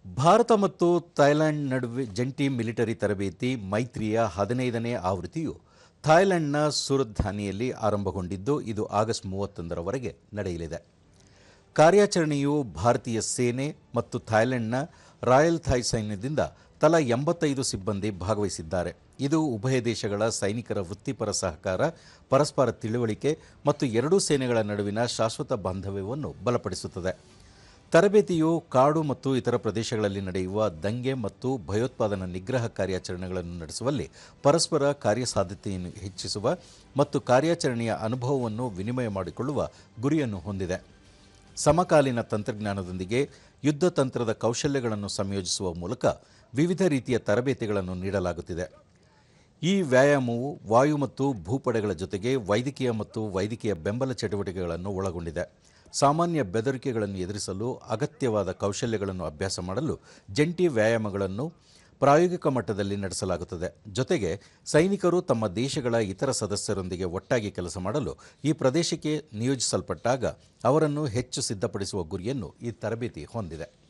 ಭಾರತ ಮತ್ತು ಥೈಲ್ಯಾಂಡ್ ನಡುವೆ ಜಂಟಿ ಮಿಲಿಟರಿ ತರಬೇತಿ ಮೈತ್ರಿಯ 15ನೇ ಆವೃತ್ತಿಯು ಥೈಲ್ಯಾಂಡ್ನ ಸುರತ್‌ಧಾನಿಯಲ್ಲಿ ಆರಂಭಗೊಂಡಿದ್ದು, ಇದು ಆಗಸ್ಟ್ 31ರವರೆಗೆ ನಡೆಯಲಿದೆ. ಕಾರ್ಯಾಚರಣೆಯು ಭಾರತೀಯ ಸೇನೆ ಮತ್ತು ಥೈಲ್ಯಾಂಡ್ನ ರಾಯಲ್ ಥಾಯ್ ಸೈನ್ಯದಿಂದ ತಲಾ 85 ಸಿಬ್ಬಂದಿ ಭಾಗವಹಿಸಿದ್ದಾರೆ. ಇದು ಉಭಯ ದೇಶಗಳ ಸೈನಿಕರ ವೃತ್ತಿಪರ ಸಹಕಾರ, ಪರಸ್ಪರ ತಿಳುವಳಿಕೆ ಮತ್ತು ಎರಡೂ ಸೇನೆಗಳ ನಡುವಿನ ಶಾಶ್ವತ ಬಾಂಧವ್ಯವನ್ನು ಬಲಪಡಿಸುತ್ತದೆ. ತರಬೇತಿಯು ಕಾಡು ಮತ್ತು ಇತರ ಪ್ರದೇಶಗಳಲ್ಲಿ ನಡೆಯುವ ದಂಗೆ ಮತ್ತು ಭಯೋತ್ಪಾದನಾ ನಿಗ್ರಹ ಕಾರ್ಯಾಚರಣೆಗಳನ್ನು ನಡೆಸುವಲ್ಲಿ ಪರಸ್ಪರ ಕಾರ್ಯಸಾಧ್ಯತೆಯನ್ನು ಹೆಚ್ಚಿಸುವ ಮತ್ತು ಕಾರ್ಯಾಚರಣೆಯ ಅನುಭವವನ್ನು ವಿನಿಮಯ ಮಾಡಿಕೊಳ್ಳುವ ಗುರಿಯನ್ನು ಹೊಂದಿದೆ. ಸಮಕಾಲೀನ ತಂತ್ರಜ್ಞಾನದೊಂದಿಗೆ ಯುದ್ಧ ತಂತ್ರದ ಕೌಶಲ್ಯಗಳನ್ನು ಸಂಯೋಜಿಸುವ ಮೂಲಕ ವಿವಿಧ ರೀತಿಯ ತರಬೇತಿಗಳನ್ನು ನೀಡಲಾಗುತ್ತಿದೆ. ಈ ವ್ಯಾಯಾಮವು ವಾಯು ಮತ್ತು ಭೂಪಡೆಗಳ ಜೊತೆಗೆ ವೈದ್ಯಕೀಯ ಮತ್ತು ವೈದ್ಯಕೀಯ ಬೆಂಬಲ ಚಟುವಟಿಕೆಗಳನ್ನು ಒಳಗೊಂಡಿದೆ. ಸಾಮಾನ್ಯ ಬೆದರಿಕೆಗಳನ್ನು ಎದುರಿಸಲು ಅಗತ್ಯವಾದ ಕೌಶಲ್ಯಗಳನ್ನು ಅಭ್ಯಾಸ ಮಾಡಲು ಜಂಟಿ ವ್ಯಾಯಾಮಗಳನ್ನು ಪ್ರಾಯೋಗಿಕ ಮಟ್ಟದಲ್ಲಿ ನಡೆಸಲಾಗುತ್ತದೆ. ಜೊತೆಗೆ ಸೈನಿಕರು ತಮ್ಮ ದೇಶಗಳ ಇತರ ಸದಸ್ಯರೊಂದಿಗೆ ಒಟ್ಟಾಗಿ ಕೆಲಸ ಮಾಡಲು ಈ ಪ್ರದೇಶಕ್ಕೆ ನಿಯೋಜಿಸಲ್ಪಟ್ಟಾಗ ಅವರನ್ನು ಹೆಚ್ಚು ಸಿದ್ಧಪಡಿಸುವ ಗುರಿಯನ್ನು ಈ ತರಬೇತಿ ಹೊಂದಿದೆ.